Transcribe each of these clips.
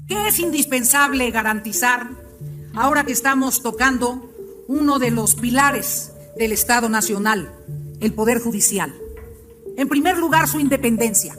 ¿Qué es indispensable garantizar ahora que estamos tocando uno de los pilares del Estado Nacional, el Poder Judicial? En primer lugar, su independencia.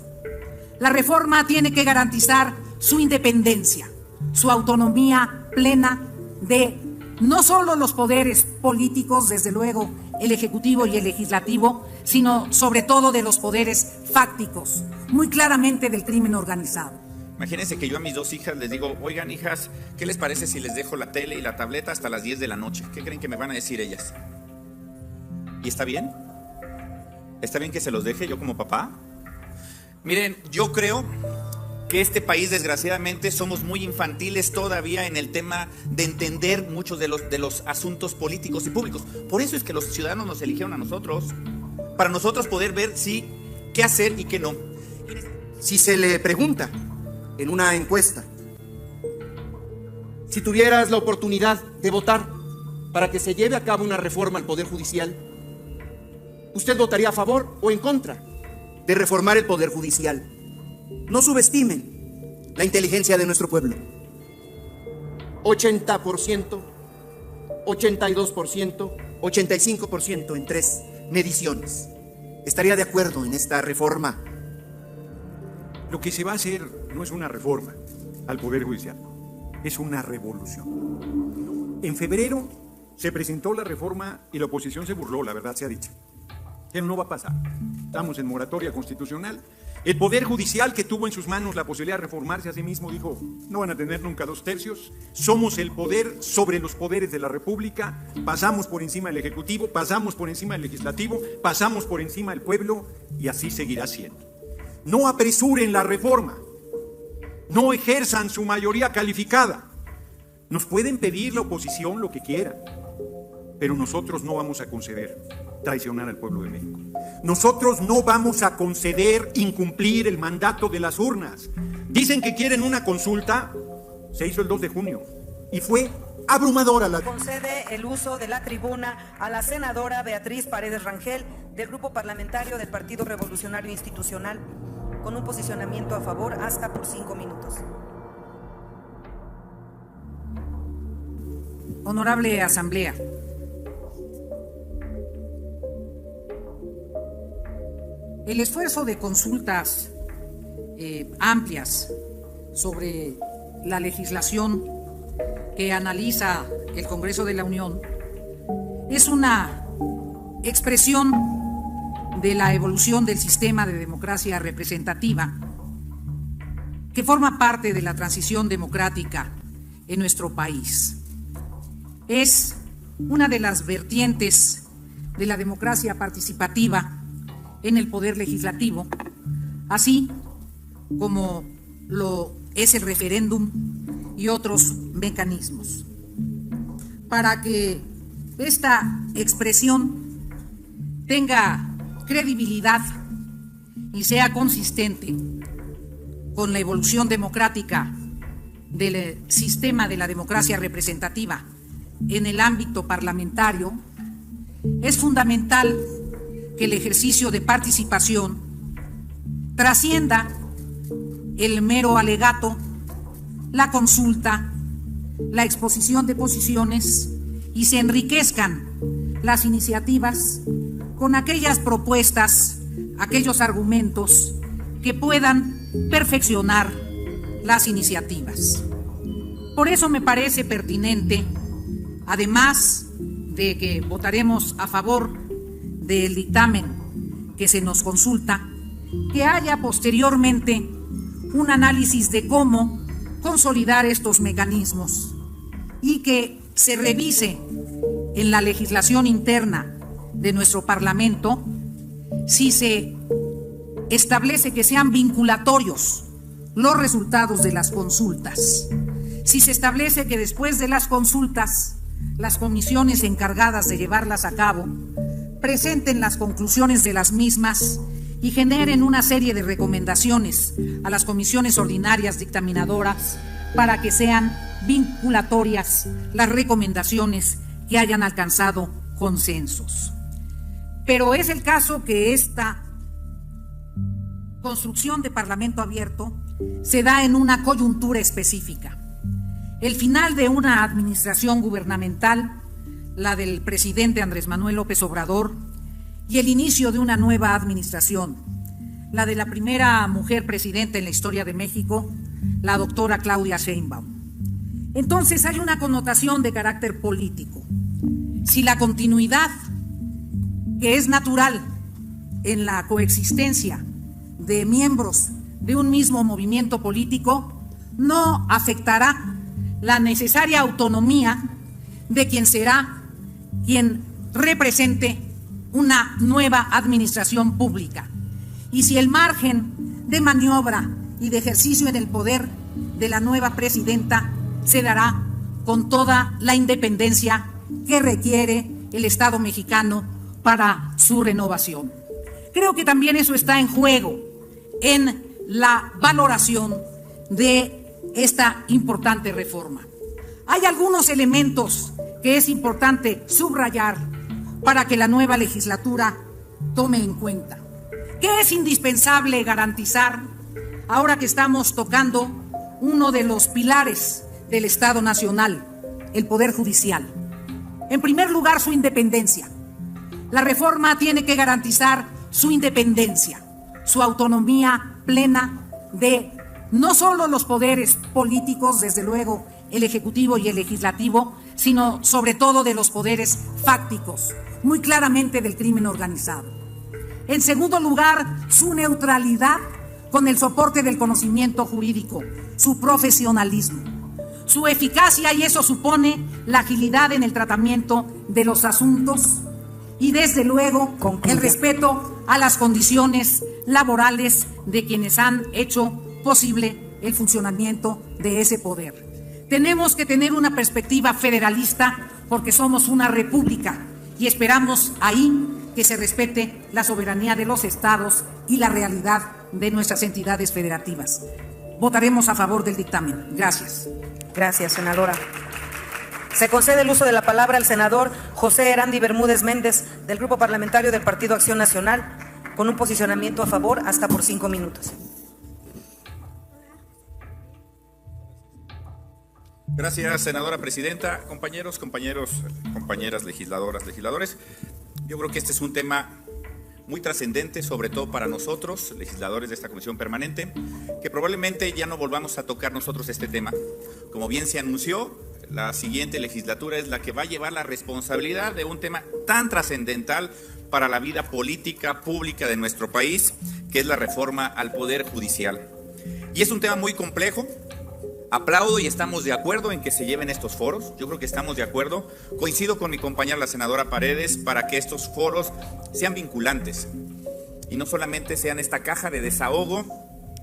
La reforma tiene que garantizar su independencia, su autonomía plena de no solo los poderes políticos, desde luego el Ejecutivo y el Legislativo, sino sobre todo de los poderes fácticos, muy claramente del crimen organizado. Imagínense que yo a mis dos hijas les digo: oigan, hijas, ¿qué les parece si les dejo la tele y la tableta hasta las 10 de la noche? ¿Qué creen que me van a decir ellas? ¿Y está bien? ¿Está bien que se los deje yo como papá? Miren, yo creo que este país, desgraciadamente, somos muy infantiles todavía en el tema de entender muchos de los asuntos políticos y públicos. Por eso es que los ciudadanos nos eligieron a nosotros, para nosotros poder ver qué hacer y qué no. Si se le pregunta en una encuesta, si tuvieras la oportunidad de votar para que se lleve a cabo una reforma al Poder Judicial, ¿usted votaría a favor o en contra de reformar el Poder Judicial? No subestimen la inteligencia de nuestro pueblo. 80%, 82%, 85% en 3 mediciones. ¿Estaría de acuerdo en esta reforma? Lo que se va a hacer no es una reforma al Poder Judicial, es una revolución. En febrero se presentó la reforma y la oposición se burló, la verdad sea dicha. Pero no va a pasar. Estamos en moratoria constitucional. El Poder Judicial, que tuvo en sus manos la posibilidad de reformarse a sí mismo, dijo: no van a tener nunca 2/3. Somos el poder sobre los poderes de la República. Pasamos por encima del Ejecutivo, pasamos por encima del Legislativo, pasamos por encima del pueblo, y así seguirá siendo. No apresuren la reforma. No ejerzan su mayoría calificada. Nos pueden pedir la oposición lo que quieran, pero nosotros no vamos a conceder traicionar al pueblo de México. Nosotros no vamos a conceder incumplir el mandato de las urnas. Dicen que quieren una consulta. Se hizo el 2 de junio y fue abrumadora la... Concede el uso de la tribuna a la senadora Beatriz Paredes Rangel, del Grupo Parlamentario del Partido Revolucionario Institucional, con un posicionamiento a favor hasta por 5 minutos. Honorable Asamblea, el esfuerzo de consultas amplias sobre la legislación que analiza el Congreso de la Unión es una expresión de la evolución del sistema de democracia representativa que forma parte de la transición democrática en nuestro país. Es una de las vertientes de la democracia participativa en el Poder Legislativo, así como lo es el referéndum y otros mecanismos. Para que esta expresión tenga credibilidad y sea consistente con la evolución democrática del sistema de la democracia representativa en el ámbito parlamentario, es fundamental que el ejercicio de participación trascienda el mero alegato, la consulta, la exposición de posiciones y se enriquezcan las iniciativas con aquellas propuestas, aquellos argumentos que puedan perfeccionar las iniciativas. Por eso me parece pertinente, además de que votaremos a favor del dictamen que se nos consulta, que haya posteriormente un análisis de cómo consolidar estos mecanismos y que se revise en la legislación interna de nuestro Parlamento si se establece que sean vinculatorios los resultados de las consultas, si se establece que después de las consultas las comisiones encargadas de llevarlas a cabo presenten las conclusiones de las mismas y generen una serie de recomendaciones a las comisiones ordinarias dictaminadoras para que sean vinculatorias las recomendaciones que hayan alcanzado consensos. Pero es el caso que esta construcción de Parlamento abierto se da en una coyuntura específica. El final de una administración gubernamental, la del presidente Andrés Manuel López Obrador, y el inicio de una nueva administración, la de la primera mujer presidenta en la historia de México, la doctora Claudia Sheinbaum. Entonces hay una connotación de carácter político. Si la continuidad, que es natural en la coexistencia de miembros de un mismo movimiento político, no afectará la necesaria autonomía de quien será quien represente una nueva administración pública. Y si el margen de maniobra y de ejercicio en el poder de la nueva presidenta se dará con toda la independencia que requiere el Estado mexicano para su renovación. Creo que también eso está en juego en la valoración de esta importante reforma. Hay algunos elementos que es importante subrayar para que la nueva legislatura tome en cuenta. ¿Qué es indispensable garantizar ahora que estamos tocando uno de los pilares del Estado Nacional, el Poder Judicial? En primer lugar, su independencia. La reforma tiene que garantizar su independencia, su autonomía plena de no solo los poderes políticos, desde luego el Ejecutivo y el Legislativo, sino sobre todo de los poderes fácticos, muy claramente del crimen organizado. En segundo lugar, su neutralidad con el soporte del conocimiento jurídico, su profesionalismo, su eficacia, y eso supone la agilidad en el tratamiento de los asuntos y desde luego el respeto a las condiciones laborales de quienes han hecho posible el funcionamiento de ese poder. Tenemos que tener una perspectiva federalista porque somos una república y esperamos ahí que se respete la soberanía de los estados y la realidad de nuestras entidades federativas. Votaremos a favor del dictamen. Gracias. Gracias, senadora. Se concede el uso de la palabra al senador José Erandy Bermúdez Méndez, del Grupo Parlamentario del Partido Acción Nacional, con un posicionamiento a favor hasta por 5 minutos. Gracias, senadora presidenta. Compañeros, compañeras legisladoras, legisladores, yo creo que este es un tema muy trascendente, sobre todo para nosotros, legisladores de esta comisión permanente, que probablemente ya no volvamos a tocar nosotros este tema. Como bien se anunció, la siguiente legislatura es la que va a llevar la responsabilidad de un tema tan trascendental para la vida política pública de nuestro país, que es la reforma al Poder Judicial. Y es un tema muy complejo. Aplaudo y estamos de acuerdo en que se lleven estos foros. Yo creo que estamos de acuerdo. Coincido con mi compañera la senadora Paredes para que estos foros sean vinculantes y no solamente sean esta caja de desahogo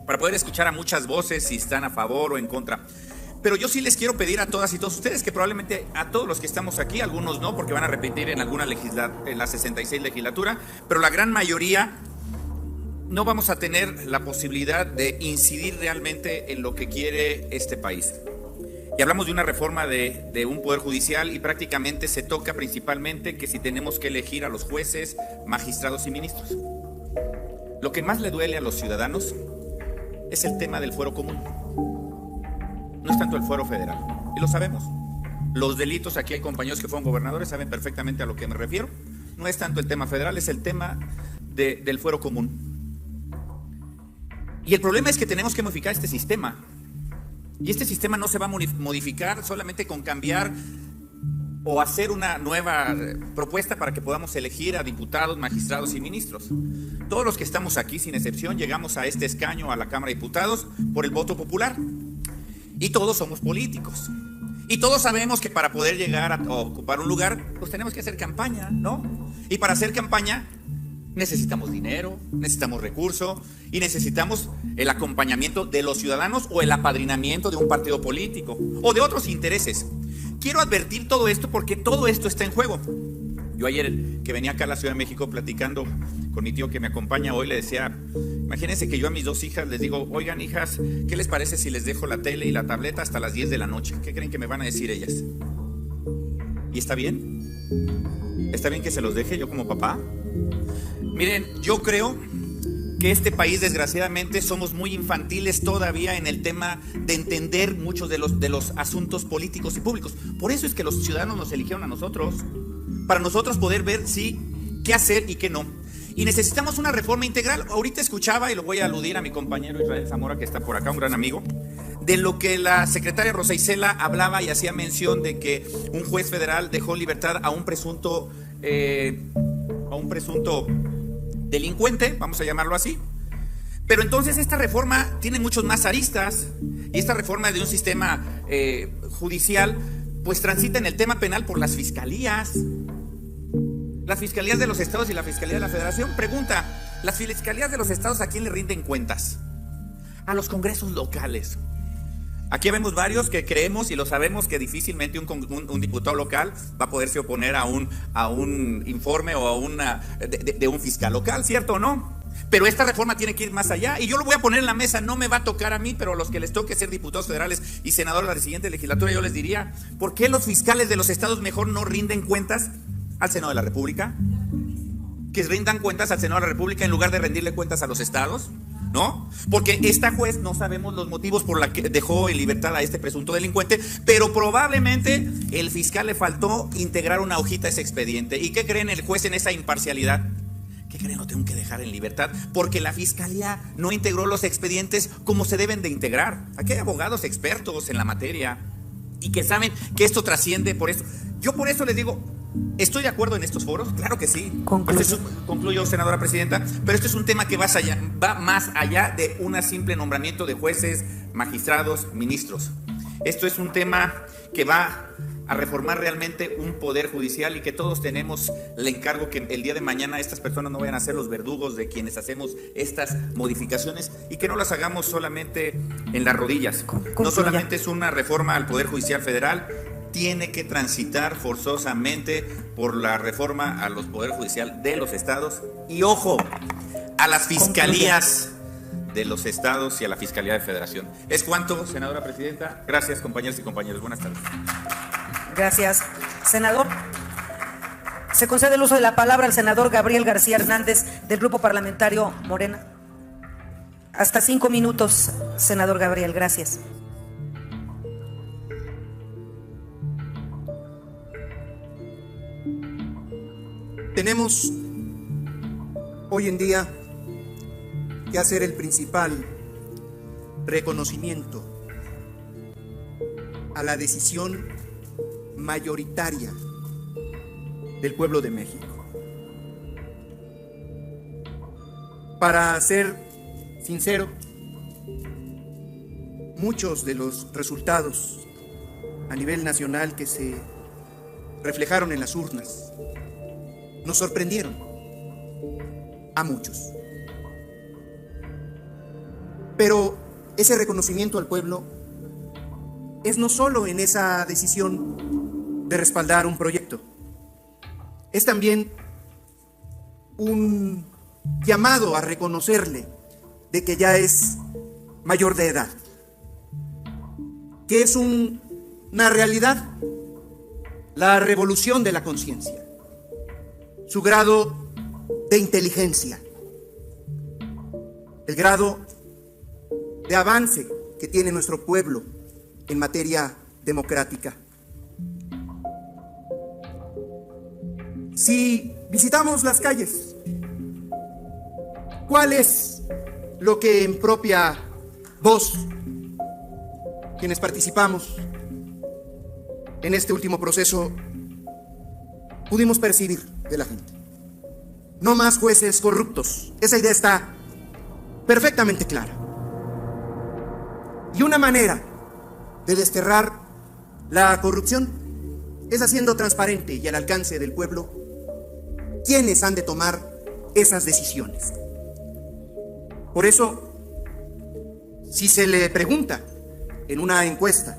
para poder escuchar a muchas voces si están a favor o en contra. Pero yo sí les quiero pedir a todas y todos ustedes, que probablemente a todos los que estamos aquí, algunos no, porque van a repetir en alguna en la 66 legislatura, pero la gran mayoría no vamos a tener la posibilidad de incidir realmente en lo que quiere este país. Y hablamos de una reforma de un poder judicial y prácticamente se toca principalmente que si tenemos que elegir a los jueces, magistrados y ministros. Lo que más le duele a los ciudadanos es el tema del fuero común. No es tanto el fuero federal, y lo sabemos. Los delitos, aquí hay compañeros que fueron gobernadores, saben perfectamente a lo que me refiero. No es tanto el tema federal, es el tema del fuero común. Y el problema es que tenemos que modificar este sistema. Y este sistema no se va a modificar solamente con cambiar o hacer una nueva propuesta para que podamos elegir a diputados, magistrados y ministros. Todos los que estamos aquí, sin excepción, llegamos a este escaño, a la Cámara de Diputados, por el voto popular. Y todos somos políticos. Y todos sabemos que para poder llegar a ocupar un lugar, pues tenemos que hacer campaña, ¿no? Y para hacer campaña necesitamos dinero, necesitamos recursos y necesitamos el acompañamiento de los ciudadanos o el apadrinamiento de un partido político o de otros intereses. Quiero advertir todo esto porque todo esto está en juego. Yo ayer que venía acá a la Ciudad de México platicando con mi tío que me acompaña hoy, le decía, imagínense que yo a mis 2 hijas les digo, oigan hijas, ¿qué les parece si les dejo la tele y la tableta hasta las 10 de la noche? ¿Qué creen que me van a decir ellas? ¿Y está bien? ¿Está bien que se los deje yo como papá? Miren, yo creo que este país, desgraciadamente, somos muy infantiles todavía en el tema de entender muchos de los asuntos políticos y públicos. Por eso es que los ciudadanos nos eligieron a nosotros, para nosotros poder ver qué hacer y qué no. Y necesitamos una reforma integral. Ahorita escuchaba, y lo voy a aludir a mi compañero Israel Zamora, que está por acá, un gran amigo, de lo que la secretaria Rosa Isela hablaba y hacía mención de que un juez federal dejó libertad a un presunto delincuente, vamos a llamarlo así. Pero entonces esta reforma tiene muchos más aristas, y esta reforma de un sistema judicial pues transita en el tema penal por las fiscalías de los estados y la Fiscalía de la Federación. Pregunta, ¿las fiscalías de los estados a quién le rinden cuentas? A los congresos locales. Aquí vemos varios que creemos y lo sabemos que difícilmente un diputado local va a poderse oponer a un informe o de un fiscal local, ¿cierto o no? Pero esta reforma tiene que ir más allá, y yo lo voy a poner en la mesa. No me va a tocar a mí, pero a los que les toque ser diputados federales y senadores de la siguiente legislatura, yo les diría, ¿por qué los fiscales de los estados mejor no rinden cuentas al Senado de la República? Que rindan cuentas al Senado de la República en lugar de rendirle cuentas a los estados, ¿no? Porque esta juez, no sabemos los motivos por los que dejó en libertad a este presunto delincuente, pero probablemente el fiscal le faltó integrar una hojita a ese expediente. ¿Y qué creen el juez en esa imparcialidad? ¿Qué creen? Lo tengo que dejar en libertad porque la fiscalía no integró los expedientes como se deben de integrar. Aquí hay abogados expertos en la materia y que saben que esto trasciende por eso. Yo por eso les digo, ¿estoy de acuerdo en estos foros? Claro que sí. Concluyo, senadora presidenta, pero esto es un tema que va más allá de un simple nombramiento de jueces, magistrados, ministros. Esto es un tema que va a reformar realmente un poder judicial, y que todos tenemos el encargo que el día de mañana estas personas no vayan a ser los verdugos de quienes hacemos estas modificaciones, y que no las hagamos solamente en las rodillas. No solamente es una reforma al Poder Judicial Federal, tiene que transitar forzosamente por la reforma a los Poder Judicial de los estados y, ojo, a las fiscalías de los estados y a la Fiscalía de Federación. Es cuanto, senadora presidenta. Gracias, compañeras y compañeros. Buenas tardes. Gracias. Senador, se concede el uso de la palabra al senador Gabriel García Hernández, del Grupo Parlamentario Morena. Hasta 5 minutos, senador Gabriel. Gracias. Tenemos hoy en día que hacer el principal reconocimiento a la decisión mayoritaria del pueblo de México. Para ser sincero, muchos de los resultados a nivel nacional que se reflejaron en las urnas nos sorprendieron a muchos. Pero ese reconocimiento al pueblo es no solo en esa decisión de respaldar un proyecto, es también un llamado a reconocerle de que ya es mayor de edad, que es una realidad, la revolución de la conciencia, su grado de inteligencia, el grado de avance que tiene nuestro pueblo en materia democrática. Si visitamos las calles, ¿cuál es lo que en propia voz, quienes participamos en este último proceso, pudimos percibir de la gente? No más jueces corruptos. Esa idea está perfectamente clara. Y una manera de desterrar la corrupción es haciendo transparente y al alcance del pueblo quiénes han de tomar esas decisiones. Por eso, si se le pregunta en una encuesta,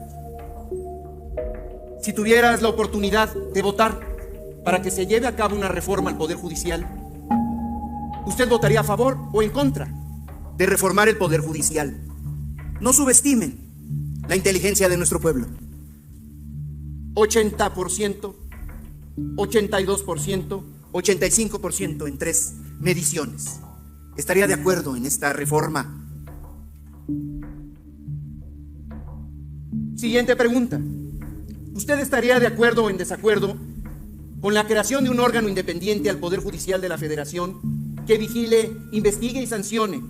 si tuvieras la oportunidad de votar para que se lleve a cabo una reforma al Poder Judicial, ¿usted votaría a favor o en contra de reformar el Poder Judicial? No subestimen la inteligencia de nuestro pueblo. 80%, 82%, 85% en 3 mediciones. estaría de acuerdo en esta reforma? Siguiente pregunta. ¿Usted estaría de acuerdo o en desacuerdo con la creación de un órgano independiente al Poder Judicial de la Federación que vigile, investigue y sancione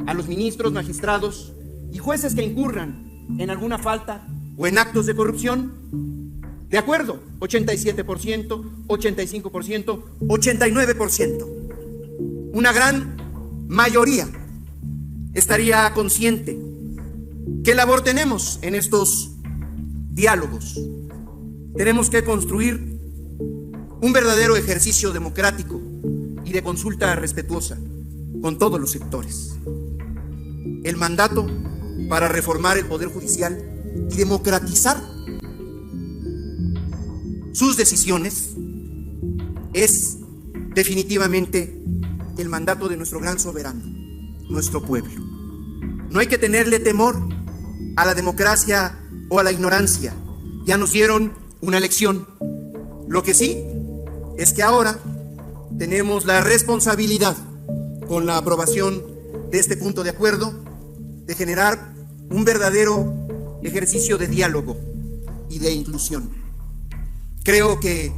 a los ministros, magistrados y jueces que incurran en alguna falta o en actos de corrupción? De acuerdo, 87%, 85%, 89%. Una gran mayoría estaría consciente. ¿Qué labor tenemos en estos diálogos? Tenemos que construir un verdadero ejercicio democrático y de consulta respetuosa con todos los sectores. El mandato para reformar el Poder Judicial y democratizar sus decisiones es definitivamente el mandato de nuestro gran soberano, nuestro pueblo. No hay que tenerle temor a la democracia o a la ignorancia. Ya nos dieron una lección. Lo que sí es que ahora tenemos la responsabilidad, con la aprobación de este punto de acuerdo, de generar un verdadero ejercicio de diálogo y de inclusión. Creo que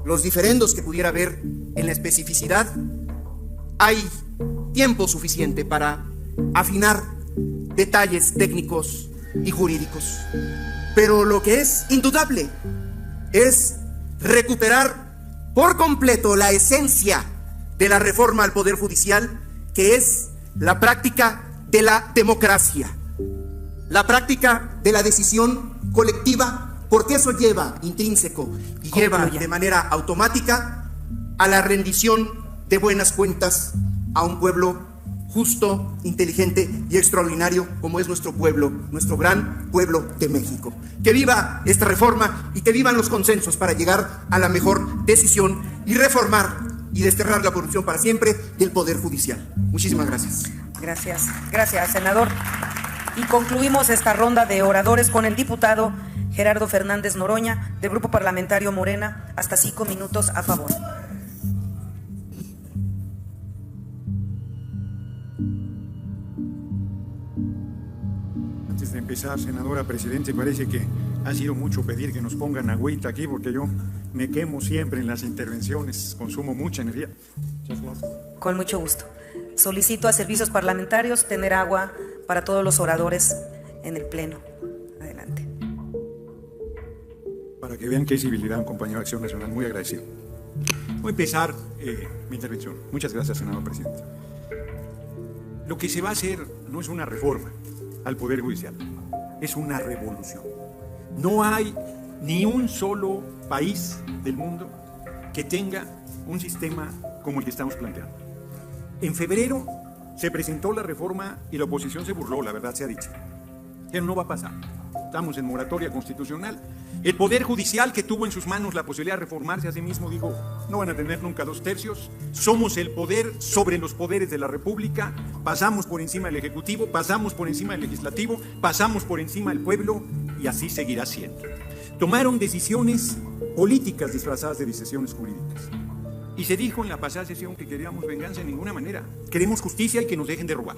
los diferendos que pudiera haber en la especificidad, hay tiempo suficiente para afinar detalles técnicos y jurídicos. Pero lo que es indudable es recuperar por completo la esencia de la reforma al Poder Judicial, que es la práctica de la democracia, la práctica de la decisión colectiva, porque eso lleva intrínseco y lleva de manera automática a la rendición de buenas cuentas a un pueblo justo, inteligente y extraordinario como es nuestro pueblo, nuestro gran pueblo de México. Que viva esta reforma y que vivan los consensos para llegar a la mejor decisión y reformar y desterrar la corrupción para siempre del Poder Judicial. Muchísimas gracias. Gracias, senador. Y concluimos esta ronda de oradores con el diputado Gerardo Fernández Noroña, del Grupo Parlamentario Morena. Hasta 5 minutos, a favor. Antes de empezar, senadora presidente, parece que ha sido mucho pedir que nos pongan agüita aquí, porque yo me quemo siempre en las intervenciones, consumo mucha energía. Con mucho gusto. Solicito a Servicios Parlamentarios tener agua para todos los oradores en el Pleno. Adelante. Para que vean qué civilidad un compañero de Acción Nacional, muy agradecido. Voy a empezar mi intervención. Muchas gracias, senador presidente. Lo que se va a hacer no es una reforma al Poder Judicial, es una revolución. No hay ni un solo país del mundo que tenga un sistema como el que estamos planteando. En febrero se presentó la reforma y la oposición se burló, la verdad se ha dicho. Pero no va a pasar. Estamos en moratoria constitucional. El Poder Judicial, que tuvo en sus manos la posibilidad de reformarse a sí mismo, dijo, no van a tener nunca 2/3, somos el poder sobre los poderes de la República, pasamos por encima del Ejecutivo, pasamos por encima del Legislativo, pasamos por encima del pueblo, y así seguirá siendo. Tomaron decisiones políticas disfrazadas de decisiones jurídicas. Y se dijo en la pasada sesión que queríamos venganza de ninguna manera. Queremos justicia y que nos dejen de robar.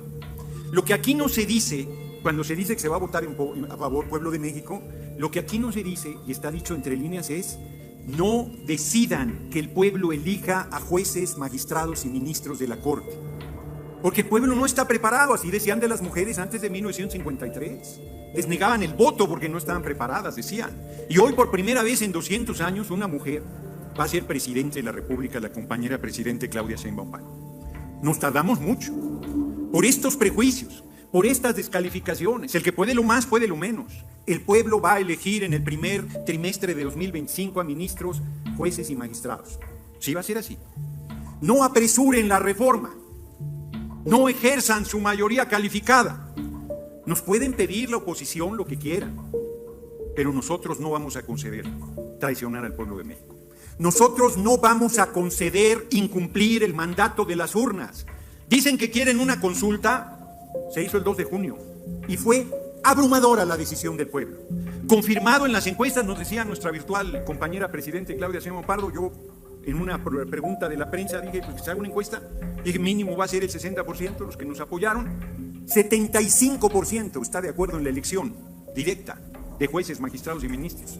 Lo que aquí no se dice, cuando se dice que se va a votar a favor pueblo de México, lo que aquí no se dice, y está dicho entre líneas, es no decidan que el pueblo elija a jueces, magistrados y ministros de la Corte. Porque el pueblo no está preparado, así decían de las mujeres antes de 1953. Les negaban el voto porque no estaban preparadas, decían. Y hoy por primera vez en 200 años una mujer va a ser presidente de la República, la compañera presidente Claudia Sheinbaum Pardo. Nos tardamos mucho por estos prejuicios, por estas descalificaciones. El que puede lo más, puede lo menos. El pueblo va a elegir en el primer trimestre de 2025 a ministros, jueces y magistrados. Sí va a ser así. No apresuren la reforma. No ejerzan su mayoría calificada. Nos pueden pedir la oposición lo que quieran, pero nosotros no vamos a conceder traicionar al pueblo de México. Nosotros no vamos a conceder incumplir el mandato de las urnas. Dicen que quieren una consulta, se hizo el 2 de junio y fue abrumadora la decisión del pueblo. Confirmado en las encuestas, nos decía nuestra virtual compañera presidente Claudia Sheinbaum Pardo, yo en una pregunta de la prensa, dije, pues que se haga una encuesta, dije, mínimo va a ser el 60% los que nos apoyaron. 75% está de acuerdo en la elección directa de jueces, magistrados y ministros.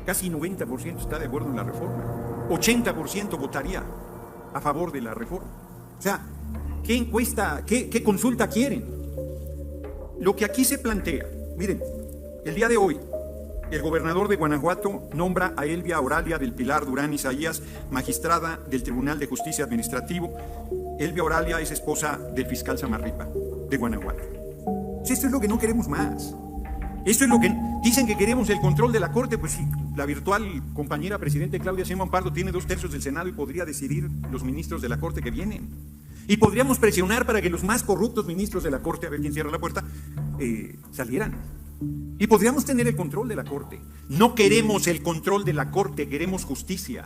Casi 90% está de acuerdo en la reforma. 80% votaría a favor de la reforma. O sea, ¿qué encuesta, qué consulta quieren? Lo que aquí se plantea, miren, el día de hoy, el gobernador de Guanajuato nombra a Elvia Oralia del Pilar Durán Isaías, magistrada del Tribunal de Justicia Administrativo. Elvia Oralia es esposa del fiscal Samarripa de Guanajuato. Pues esto es lo que no queremos más. Esto es lo que dicen que queremos, el control de la Corte. Pues sí, la virtual compañera presidente Claudia Sheinbaum Pardo tiene 2/3 del Senado y podría decidir los ministros de la Corte que vienen. Y podríamos presionar para que los más corruptos ministros de la Corte, a ver quién cierra la puerta, salieran. Y podríamos tener el control de la Corte. No queremos el control de la Corte, queremos justicia.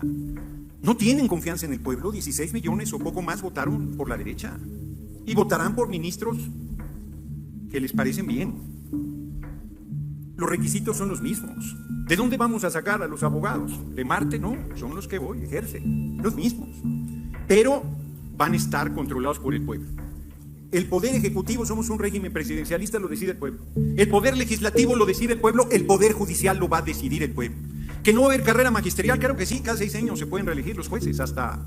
No tienen confianza en el pueblo, 16 millones o poco más votaron por la derecha. Y votarán por ministros que les parecen bien. Los requisitos son los mismos. ¿De dónde vamos a sacar a los abogados? De Marte, no, son los que hoy ejercen, los mismos. Pero van a estar controlados por el pueblo. El poder ejecutivo, somos un régimen presidencialista, lo decide el pueblo. El poder legislativo lo decide el pueblo, el poder judicial lo va a decidir el pueblo. ¿Que no va a haber carrera magisterial? Claro que sí, cada 6 años se pueden reelegir los jueces hasta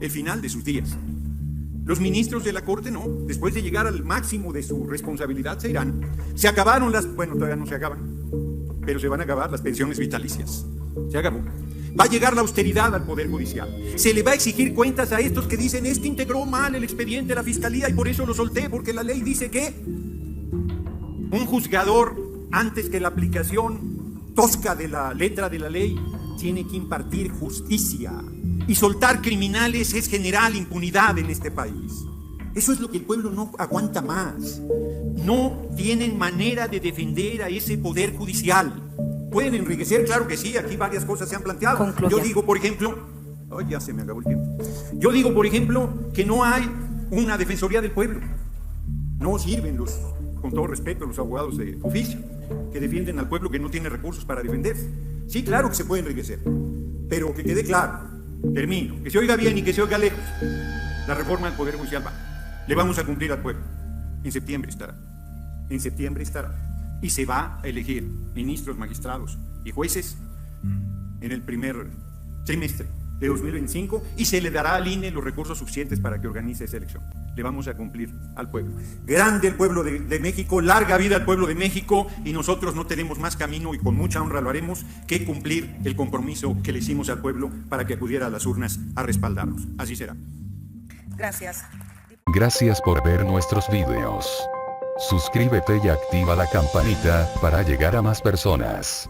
el final de sus días. Los ministros de la Corte no, después de llegar al máximo de su responsabilidad se irán. Se acabaron bueno, todavía no se acaban, pero se van a acabar las pensiones vitalicias. Se acabó. Va a llegar la austeridad al Poder Judicial. Se le va a exigir cuentas a estos que dicen, es que integró mal el expediente de la Fiscalía y por eso lo solté, porque la ley dice que un juzgador, antes que la aplicación tosca de la letra de la ley, tiene que impartir justicia. Y soltar criminales es generar impunidad en este país. Eso es lo que el pueblo no aguanta más. No tienen manera de defender a ese Poder Judicial. ¿Pueden enriquecer? Claro que sí, aquí varias cosas se han planteado. Concluya. Yo digo, por ejemplo, ya se me acabó el tiempo. Yo digo, por ejemplo, que no hay una defensoría del pueblo. No sirven con todo respeto, los abogados de oficio, que defienden al pueblo que no tiene recursos para defenderse. Sí, claro que se puede enriquecer, pero que quede claro, termino, que se oiga bien y que se oiga lejos. La reforma del Poder Judicial va. Le vamos a cumplir al pueblo. En septiembre estará. En septiembre estará. Y se va a elegir ministros, magistrados y jueces en el primer trimestre de 2025 y se le dará al INE los recursos suficientes para que organice esa elección. Le vamos a cumplir al pueblo. Grande el pueblo de México, larga vida al pueblo de México, y nosotros no tenemos más camino, y con mucha honra lo haremos, que cumplir el compromiso que le hicimos al pueblo para que acudiera a las urnas a respaldarnos. Así será. Gracias. Gracias por ver nuestros videos. Suscríbete y activa la campanita para llegar a más personas.